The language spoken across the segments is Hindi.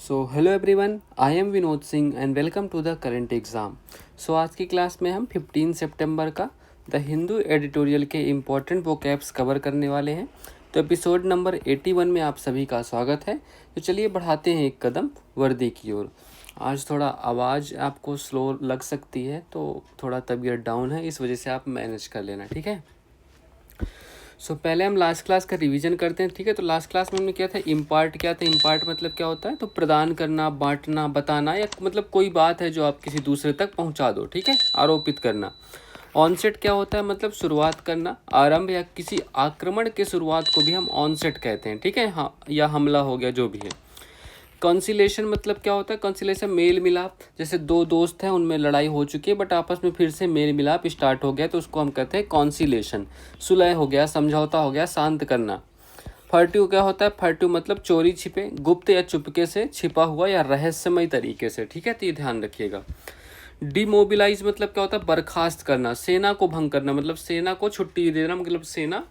Hello everyone, I am Vinod Singh and welcome to the current exam. आज की क्लास में हम 15 सितंबर का द हिंदू एडिटोरियल के इम्पोर्टेंट वोकैब्स कवर करने वाले हैं। तो एपिसोड नंबर 81 में आप सभी का स्वागत है। तो चलिए बढ़ाते हैं एक कदम वर्दी की ओर। आज थोड़ा आवाज़ आपको स्लो लग सकती है, तो थोड़ा तबीयत डाउन है, इस वजह से आप मैनेज कर लेना, ठीक है। पहले हम लास्ट क्लास का रिवीजन करते हैं, ठीक है। तो लास्ट क्लास में हमने क्या था, इम्पार्ट क्या था। इम्पार्ट मतलब क्या होता है, तो प्रदान करना, बांटना, बताना, या मतलब कोई बात है जो आप किसी दूसरे तक पहुंचा दो, ठीक है, आरोपित करना। ऑनसेट क्या होता है, मतलब शुरुआत करना, आरंभ, या किसी आक्रमण के शुरुआत को भी हम ऑनसेट कहते हैं, ठीक है, हाँ, या हमला हो गया जो भी है। कॉन्सिलेशन मतलब क्या होता है, कॉन्सिलेशन मेल मिलाप, जैसे दो दोस्त हैं, उनमें लड़ाई हो चुकी है बट आपस में फिर से मेल मिलाप स्टार्ट हो गया, तो उसको हम कहते हैं कॉन्सिलेशन। सुलह हो गया, समझौता हो गया, शांत करना। फर्ट्यू क्या होता है, फर्ट्यू मतलब चोरी छिपे, गुप्त या चुपके से, छिपा हुआ या रहस्यमय तरीके से, ठीक है, तो ये ध्यान रखिएगा। डिमोबिलाइज मतलब क्या होता है, बर्खास्त करना, सेना को भंग करना, मतलब सेना को छुट्टी देना, मतलब सेना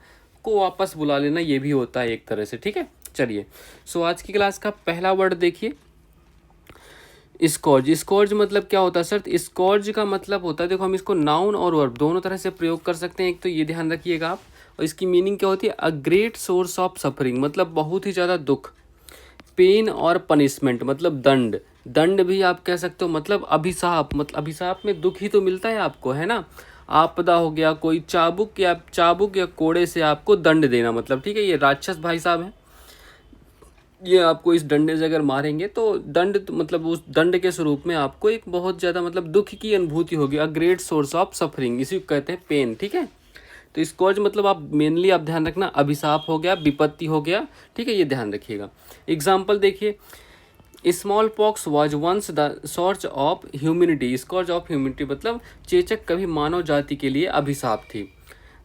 को वापस बुला लेना, ये भी होता है एक तरह से, ठीक है। चलिए, आज की क्लास का पहला वर्ड देखिए, स्कॉर्ज। स्कॉर्ज मतलब क्या होता है सर, स्कॉर्ज का मतलब होता है, देखो हम इसको नाउन और वर्ब दोनों तरह से प्रयोग कर सकते हैं। एक तो ये ध्यान रखिएगा आप, और इसकी मीनिंग क्या होती है, a great source of suffering, मतलब बहुत ही ज़्यादा दुख। पेन और पनिशमेंट मतलब दंड, दंड भी आप कह सकते हो, मतलब अभिशाप, मतलब अभिशाप में दुख ही तो मिलता है आपको, है ना। आपदा हो गया, कोई चाबुक या कोड़े से आपको दंड देना, मतलब ठीक है, ये राक्षस भाई साहब हैं, ये आपको इस डंडे से अगर मारेंगे तो दंड, मतलब उस दंड के स्वरूप में आपको एक बहुत ज़्यादा मतलब दुख की अनुभूति होगी। A great source of suffering, इसी को कहते हैं पेन, ठीक है। तो स्कॉर्च मतलब आप मेनली आप ध्यान रखना, अभिशाप हो गया, विपत्ति हो गया, ठीक है, ये ध्यान रखिएगा। एग्जाम्पल देखिए, smallpox was once the scourge of humanity. Scourge of humanity मतलब चेचक कभी मानव जाति के लिए अभिशाप थी।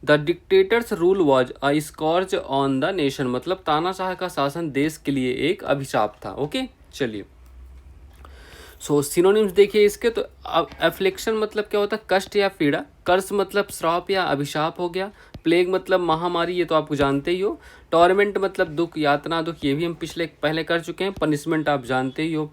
The dictators rule was a scourge on the nation, मतलब तानाशाह का शासन देश के लिए एक अभिशाप था। ओके, चलिए। सिनोनिम्स देखिए इसके, तो एफ्लिक्शन मतलब क्या होता है, कष्ट या पीड़ा। कर्स मतलब श्राप या अभिशाप हो गया। प्लेग मतलब महामारी, ये तो आपको जानते ही हो। टॉर्मेंट मतलब दुख, यातना, दुख, ये भी हम पहले कर चुके हैं। पनिशमेंट आप जानते ही हो।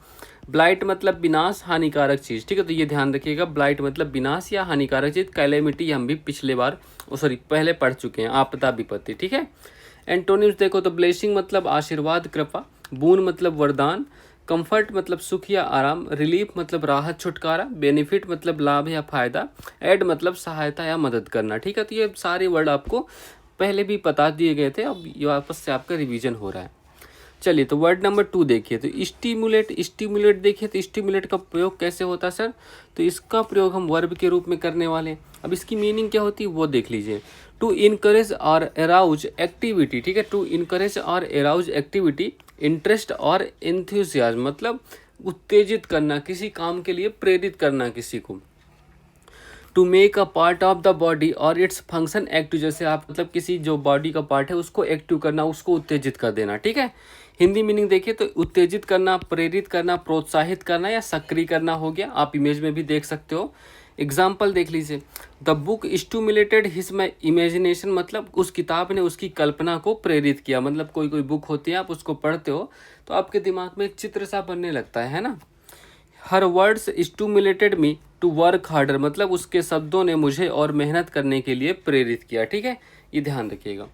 ब्लाइट मतलब विनाश, हानिकारक चीज़, ठीक है, तो ये ध्यान रखिएगा, ब्लाइट मतलब विनाश या हानिकारक चीज़। कैलेमिटी हम भी पहले पढ़ चुके हैं, आपदा, विपत्ति, ठीक है। एंटोनिम्स देखो तो ब्लेसिंग मतलब आशीर्वाद, कृपा। बून मतलब वरदान। कंफर्ट मतलब सुख या आराम। रिलीफ मतलब राहत, छुटकारा। बेनिफिट मतलब लाभ या फायदा। एड मतलब सहायता या मदद करना, ठीक है। तो ये सारे वर्ड आपको पहले भी बता दिए गए थे, अब ये वापस से आपका रिवीजन हो रहा है। चलिए, तो वर्ड नंबर 2 देखिए, तो स्टिमुलेट। स्टिमुलेट देखिए, तो स्टिमुलेट का प्रयोग कैसे होता है सर, तो इसका प्रयोग हम वर्ब के रूप में करने वाले हैं। अब इसकी मीनिंग क्या होती है वो देख लीजिए। टू इनकरेज और अराउज एक्टिविटी, ठीक है, टू इनकरेज और अराउज एक्टिविटी, इंटरेस्ट और एंथुसियाज्म, मतलब उत्तेजित करना, किसी काम के लिए प्रेरित करना किसी को। To make a part of the body और इट्स फंक्शन एक्टिव, जैसे आप मतलब किसी जो बॉडी का पार्ट है उसको एक्टिव करना, उसको उत्तेजित कर देना, ठीक है। हिंदी मीनिंग देखिए, तो उत्तेजित करना, प्रेरित करना, प्रोत्साहित करना या सक्रिय करना हो गया, आप इमेज में भी देख सकते हो। एग्जाम्पल देख लीजिए, the book stimulated his my imagination, मतलब उस किताब ने उसकी कल्पना को प्रेरित किया, मतलब कोई कोई बुक होती है, आप उसको पढ़ते हो तो आपके दिमाग में एक चित्र सा बनने लगता है ना। Her words stimulated me to work harder, मतलब उसके शब्दों ने मुझे और मेहनत करने के लिए प्रेरित किया, ठीक है, ये ध्यान रखिएगा।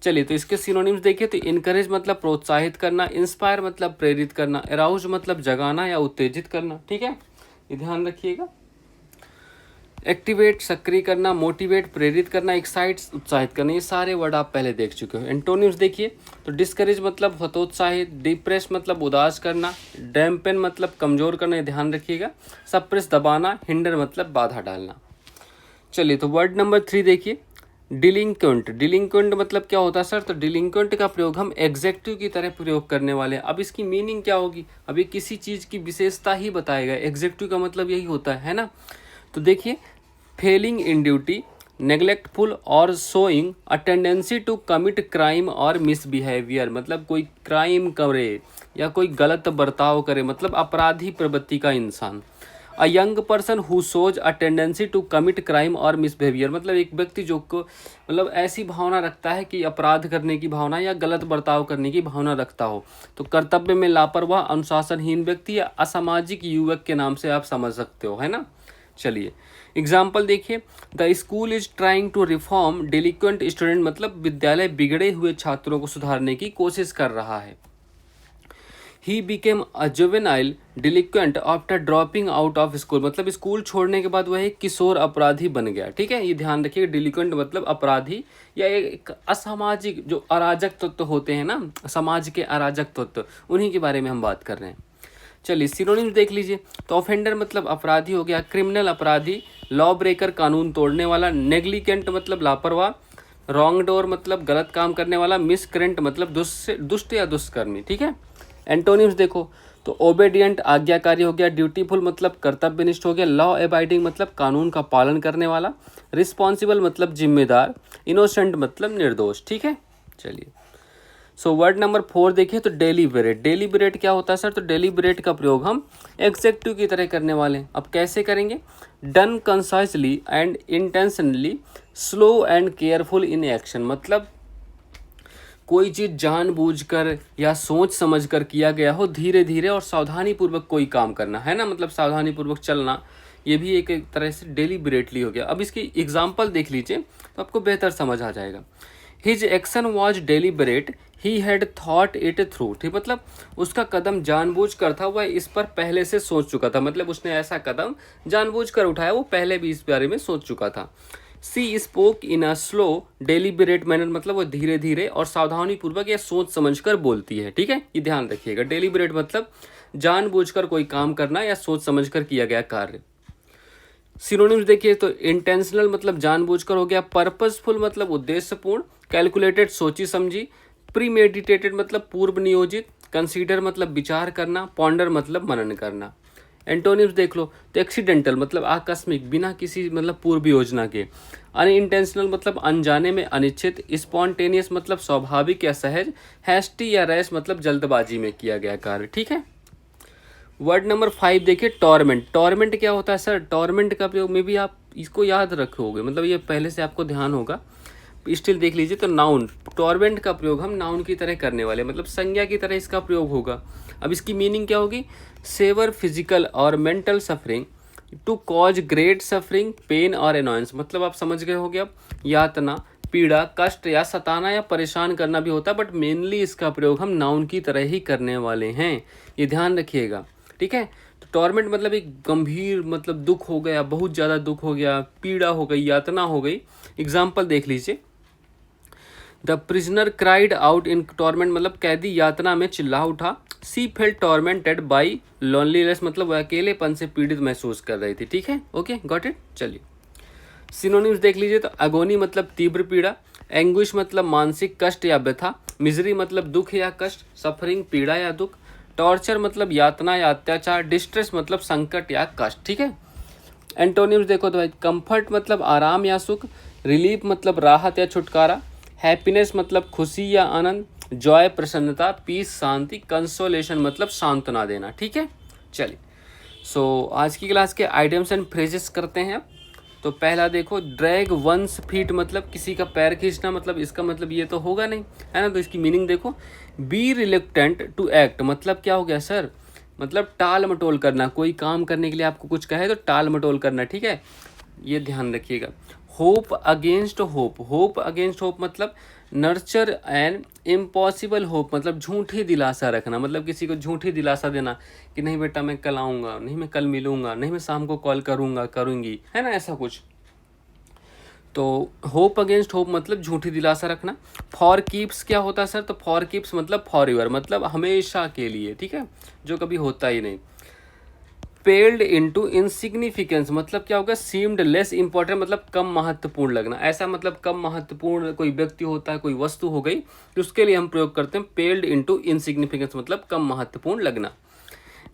चलिए, तो इसके सिनोनिम्स देखिए, तो इनकरेज मतलब प्रोत्साहित करना, इंस्पायर मतलब प्रेरित करना, अराउज मतलब जगाना या उत्तेजित करना, ठीक है, ये ध्यान रखिएगा। एक्टिवेट सक्रिय करना, मोटिवेट प्रेरित करना, एक्साइट उत्साहित करना, ये सारे वर्ड आप पहले देख चुके हो। एंटोनिम्स देखिए, तो डिस्करेज मतलब हतोत्साहित, डिप्रेस मतलब उदास करना, डैम्पेन मतलब कमजोर करना, ये ध्यान रखिएगा। सप्रेस दबाना, हिंडर मतलब बाधा डालना। चलिए, तो वर्ड नंबर 3 देखिए, डिलिंक्वेंट। डिलिंक्वेंट मतलब क्या होता है सर, तो डिलिंक्वेंट का प्रयोग हम एग्जेक्टिव की तरह प्रयोग करने वाले हैं। अब इसकी मीनिंग क्या होगी, अभी किसी चीज़ की विशेषता ही बताएगा, एग्जेक्टिव का मतलब यही होता है ना। तो देखिए, फेलिंग इन ड्यूटी, नेग्लेक्टफुल और showing a tendency to commit crime और मिसबिहेवियर, मतलब कोई क्राइम करे या कोई गलत बर्ताव करे, मतलब अपराधी प्रवृत्ति का इंसान। A young person who shows a tendency to commit crime और मिसबिहेवियर, मतलब एक व्यक्ति जो को मतलब ऐसी भावना रखता है कि अपराध करने की भावना या गलत बर्ताव करने की भावना रखता हो। तो कर्तव्य में लापरवाह, अनुशासनहीन व्यक्ति या असामाजिक युवक के नाम से आप समझ सकते हो, है ना। चलिए एग्जाम्पल देखिए, the school is trying to reform delinquent student, मतलब विद्यालय बिगड़े हुए छात्रों को सुधारने की कोशिश कर रहा है। He became a juvenile delinquent after dropping out of school, मतलब स्कूल छोड़ने के बाद वह एक किशोर अपराधी बन गया। ठीक है, ये ध्यान रखिए, डिलिक्वेंट मतलब अपराधी या एक असामाजिक जो अराजक तत्व होते हैं ना, समाज के अराजक तत्व, उन्हीं के बारे में हम बात कर रहे हैं। चलिए सिनोनिम्स देख लीजिए, तो ऑफेंडर मतलब अपराधी हो गया, क्रिमिनल अपराधी, लॉ ब्रेकर कानून तोड़ने वाला, नेग्लिकेंट मतलब लापरवाह, रॉन्ग डोर मतलब गलत काम करने वाला, मिसक्रेंट मतलब दुष्ट या दुष्कर्मी। ठीक है, एंटोनिम्स देखो, तो ओबेडियंट आज्ञाकारी हो गया, ड्यूटीफुल मतलब कर्तव्यनिष्ठ हो गया, लॉ एबाइडिंग मतलब कानून का पालन करने वाला, रिस्पॉन्सिबल मतलब जिम्मेदार, इनोसेंट मतलब निर्दोष। ठीक है, चलिए सो वर्ड नंबर 4 देखिए, तो डेलीबरेट। डेलीबरेट क्या होता है सर, तो डेलीबरेट का प्रयोग हम एग्जेक्टिव की तरह करने वाले हैं। अब कैसे करेंगे, done concisely and intentionally, slow and careful in action, मतलब कोई चीज़ जानबूझकर या सोच समझकर किया गया हो, धीरे धीरे और सावधानी पूर्वक कोई काम करना, है ना, मतलब सावधानी पूर्वक चलना, ये भी एक तरह से डेलीबरेटली हो गया। अब इसकी एग्जाम्पल देख लीजिए तो आपको बेहतर समझ आ जाएगा। His action was deliberate, he had thought it through, ठीक, मतलब उसका कदम जानबूझकर था, वह इस पर पहले से सोच चुका था, मतलब उसने ऐसा कदम जानबूझकर उठाया, वो पहले भी इस बारे में सोच चुका था। She spoke in a slow deliberate manner, मतलब वो धीरे धीरे और सावधानी पूर्वक या सोच समझकर बोलती है। ठीक है, ये ध्यान रखिएगा, डेलीबरेट मतलब जानबूझकर कोई काम करना या सोच समझकर किया गया कार्य। सिनोनिम्स देखिए, तो इंटेंशनल मतलब जानबूझकर हो गया, पर्पसफुल मतलब उद्देश्यपूर्ण, कैलकुलेटेड सोची समझी, प्रीमेडिटेटेड मतलब पूर्व नियोजित, कंसीडर मतलब विचार करना, पॉन्डर मतलब मनन करना। एंटोनिम्स देख लो, तो एक्सीडेंटल मतलब आकस्मिक, बिना किसी मतलब पूर्व योजना के, अनइंटेंशनल मतलब अनजाने में अनिच्छित, स्पॉन्टेनियस मतलब स्वाभाविक या सहज, हैस्टी या रैश मतलब जल्दबाजी में किया गया कार्य। ठीक है, वर्ड नंबर 5 देखिए, टॉर्मेंट। टॉर्मेंट क्या होता है सर, टॉर्मेंट का प्रयोग में भी आप इसको याद रखोगे, मतलब ये पहले से आपको ध्यान होगा, स्टिल देख लीजिए, तो नाउन, टॉर्मेंट का प्रयोग हम नाउन की तरह करने वाले, मतलब संज्ञा की तरह इसका प्रयोग होगा। अब इसकी मीनिंग क्या होगी, सेवर फिजिकल और mental suffering to cause great suffering, pain और एनॉयंस, मतलब आप समझ गए होगे अब, यातना, पीड़ा, कष्ट या सताना या परेशान करना भी होता है, बट मेनली इसका प्रयोग हम नाउन की तरह ही करने वाले हैं, ये ध्यान रखिएगा। ठीक है, तो टॉर्मेंट मतलब एक गंभीर मतलब दुख हो गया, बहुत ज़्यादा दुख हो गया, पीड़ा हो गई, यातना हो गई। एग्जाम्पल देख लीजिए, the prisoner cried out in torment, मतलब कैदी यातना में चिल्ला उठा। सी फेल्ट टॉर्मेंटेड बाई लोनलीनेस, मतलब वह अकेलेपन से पीड़ित महसूस कर रही थी। ठीक है, ओके गॉट इट। चलिए सिनोनिम्स देख लीजिए, तो अगोनी मतलब तीव्र पीड़ा, एंग्विश मतलब मानसिक कष्ट या व्यथा, मिजरी मतलब दुख या कष्ट, सफरिंग पीड़ा या दुख, टॉर्चर मतलब यातना या अत्याचार, डिस्ट्रेस मतलब संकट या कष्ट। ठीक है, एंटोनिम्स देखो तो भाई, कंफर्ट मतलब आराम या सुख, रिलीफ मतलब राहत या छुटकारा, हैप्पीनेस मतलब खुशी या आनंद, जॉय प्रसन्नता, पीस शांति, कंसोलेशन मतलब सांत्वना देना। ठीक है, चलिए सो आज की क्लास के आइडियम्स एंड फ्रेजेस करते हैं। तो पहला देखो, ड्रैग वंस फीट मतलब किसी का पैर खींचना, मतलब इसका मतलब ये तो होगा नहीं, है ना, तो इसकी मीनिंग देखो। बी रिलक्टेंट टू एक्ट मतलब क्या हो गया सर, मतलब टाल मटोल करना, कोई काम करने के लिए आपको कुछ कहे तो टाल मटोल करना। ठीक है, ये ध्यान रखिएगा। Hope against hope, hope against hope मतलब नर्चर एंड इम्पॉसिबल होप, मतलब झूठी दिलासा रखना, मतलब किसी को झूठी दिलासा देना कि नहीं बेटा मैं कल आऊँगा, नहीं मैं कल मिलूँगा, नहीं मैं शाम को कॉल करूँगा करूँगी, है ना, ऐसा कुछ। तो होप अगेंस्ट होप मतलब झूठी दिलासा रखना। फॉर कीप्स क्या होता है सर, तो फॉर कीप्स मतलब फॉर एवर, मतलब हमेशा के लिए। ठीक है, जो कभी होता ही नहीं। पेल्ड इनटू इनसिग्निफिकेंस मतलब क्या होगा, सीम्ड लेस इंपॉर्टेंट मतलब कम महत्वपूर्ण लगना, ऐसा मतलब कम महत्वपूर्ण कोई व्यक्ति होता है, कोई वस्तु हो गई, तो उसके लिए हम प्रयोग करते हैं पेल्ड इनटू इनसिग्निफिकेंस मतलब कम महत्वपूर्ण लगना।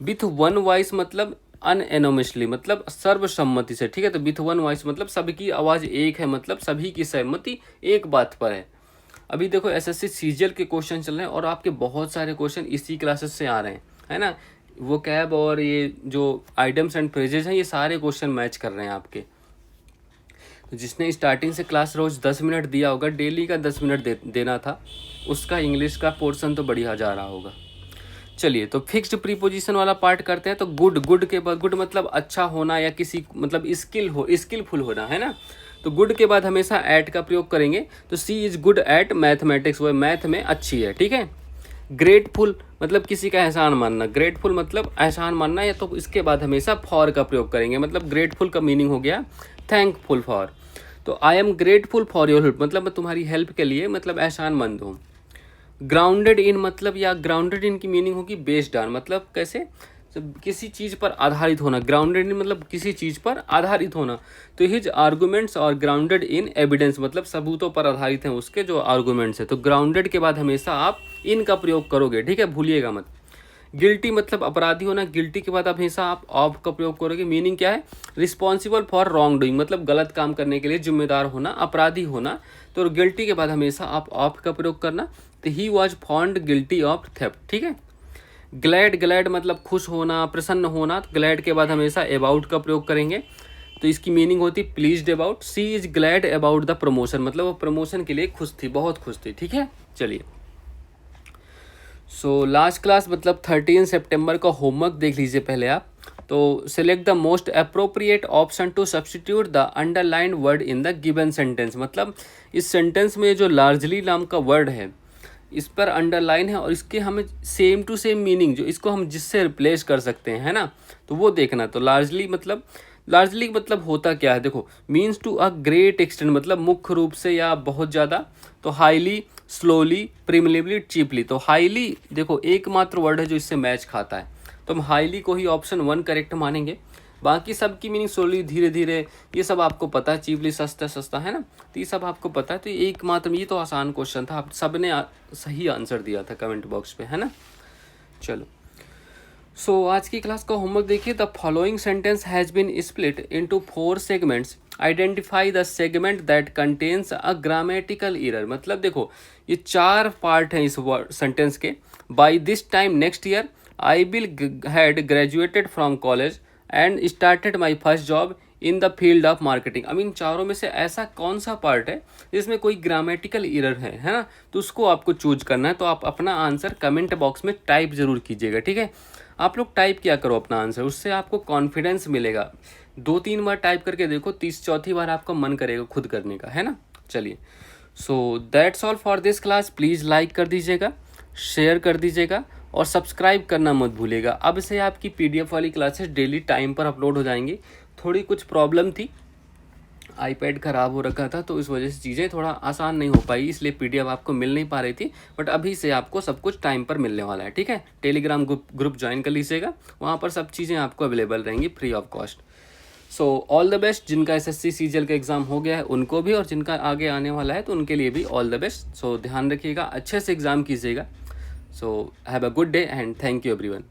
विथ वन वॉइस मतलब अनएनोमिसली मतलब सर्वसम्मति से। ठीक है, तो विथ वन वॉइस मतलब सबकी आवाज़ एक है, मतलब सभी की सहमति एक बात पर है। अभी देखो एसएससी सीजीएल के क्वेश्चन चल रहे हैं और आपके बहुत सारे क्वेश्चन इसी क्लासेस से आ रहे हैं, है ना। वो कैब और ये जो आइटम्स एंड फ्रेजेस हैं ये सारे क्वेश्चन मैच कर रहे हैं आपके। तो जिसने स्टार्टिंग से क्लास रोज 10 मिनट दिया होगा, डेली का 10 मिनट देना था, उसका इंग्लिश का पोर्शन तो बढ़िया जा रहा होगा। चलिए तो फिक्स्ड प्रीपोजिशन वाला पार्ट करते हैं। तो गुड, गुड के बाद, गुड मतलब अच्छा होना या किसी मतलब स्किलफुल होना, है ना। तो गुड के बाद हमेशा एट का प्रयोग करेंगे। तो सी इज गुड एट मैथमेटिक्स, वो मैथ में अच्छी है, ठीक है। ग्रेटफुल मतलब किसी का एहसान मानना, ग्रेटफुल मतलब एहसान मानना, या तो इसके बाद हमेशा फॉर का प्रयोग करेंगे। मतलब ग्रेटफुल का मीनिंग हो गया थैंकफुल फॉर। तो I am grateful for your help मतलब मैं तुम्हारी हेल्प के लिए मतलब एहसानमंद हूँ। ग्राउंडेड इन मतलब, या ग्राउंडेड इन की मीनिंग होगी बेस्ड ऑन, मतलब कैसे, तो किसी चीज़ पर आधारित होना। ग्राउंडेड इन मतलब किसी चीज़ पर आधारित होना। तो हिज आर्गूमेंट्स और ग्राउंडेड इन एविडेंस मतलब सबूतों पर आधारित हैं उसके जो आर्गूमेंट्स है। तो ग्राउंडेड के बाद हमेशा आप इन का प्रयोग करोगे, ठीक है, भूलिएगा मत। गिल्टी मतलब अपराधी होना, गिल्टी के बाद हमेशा आप ऑफ का प्रयोग करोगे। मीनिंग क्या है, रिस्पॉन्सिबल फॉर रॉन्ग डूइंग मतलब गलत काम करने के लिए जिम्मेदार होना, अपराधी होना। तो गिल्टी के बाद हमेशा आप ऑफ का प्रयोग करना। तो he was found guilty of theft, ठीक है। ग्लैड, ग्लैड मतलब खुश होना, प्रसन्न होना। तो ग्लैड के बाद हमेशा अबाउट का प्रयोग करेंगे। तो इसकी मीनिंग होती है pleased about. She is glad about the promotion मतलब वो प्रमोशन के लिए खुश थी, बहुत खुश थी, ठीक है। चलिए सो लास्ट क्लास मतलब 13 सितंबर का होमवर्क देख लीजिए पहले आप। तो select the most appropriate option to substitute the underline word in the given sentence मतलब इस सेंटेंस में जो लार्जली नाम का वर्ड है इस पर अंडरलाइन है और इसके हमें सेम टू सेम मीनिंग जो इसको हम जिससे रिप्लेस कर सकते हैं, है ना, तो वो देखना। तो लार्जली मतलब होता क्या है, देखो, means to a great extent मतलब मुख्य रूप से या बहुत ज़्यादा। तो हाईली, स्लोली, प्रीमिलिवली, चीपली। तो हाईली देखो एकमात्र वर्ड है जो इससे मैच खाता है, तो हम हाईली को ही ऑप्शन 1 करेक्ट मानेंगे। बाकी सब की मीनिंग स्लोली, धीरे धीरे, ये सब आपको पता है। चीपली सस्ता सस्ता, है ना, तो ये सब आपको पता है। तो एकमात्र, ये तो आसान क्वेश्चन था, आप सब ने सही आंसर दिया था कमेंट बॉक्स पे, है ना। चलो सो आज की क्लास का होमवर्क देखिए। The following sentence has been split into 4 segments. Identify the segment that contains a grammatical error मतलब देखो ये 4 पार्ट हैं इस सेंटेंस के। By this time next year I will had graduated from college and started my first job in the field of marketing. अब इन चारों में से ऐसा कौन सा पार्ट है जिसमें कोई ग्रामेटिकल एरर है ना, तो उसको आपको चूज करना है। तो आप अपना आंसर कमेंट बॉक्स में टाइप जरूर कीजिएगा, ठीक है। आप लोग टाइप किया करो अपना आंसर, उससे आपको कॉन्फिडेंस मिलेगा। 2-3 बार टाइप करके देखो, 30-34 बार आपका मन करेगा खुद करने का, है ना। चलिए so that's all for this class. Please like कर दीजिएगा, शेयर कर दीजिएगा और सब्सक्राइब करना मत भूलिएगा। अब से आपकी पीडीएफ वाली क्लासेस डेली टाइम पर अपलोड हो जाएंगी। थोड़ी कुछ प्रॉब्लम थी, आईपैड ख़राब हो रखा था तो इस वजह से चीज़ें थोड़ा आसान नहीं हो पाई, इसलिए पीडीएफ आपको मिल नहीं पा रही थी। बट अभी से आपको सब कुछ टाइम पर मिलने वाला है, ठीक है। टेलीग्राम ग्रुप ज्वाइन कर लीजिएगा, वहाँ पर सब चीज़ें आपको अवेलेबल रहेंगी free of cost. So all the best. जिनका एसएससी सीजीएल का एग्ज़ाम हो गया है उनको भी, और जिनका आगे आने वाला है तो उनके लिए भी ऑल द बेस्ट। सो ध्यान रखिएगा, अच्छे से एग्ज़ाम कीजिएगा। So have a good day and thank you everyone.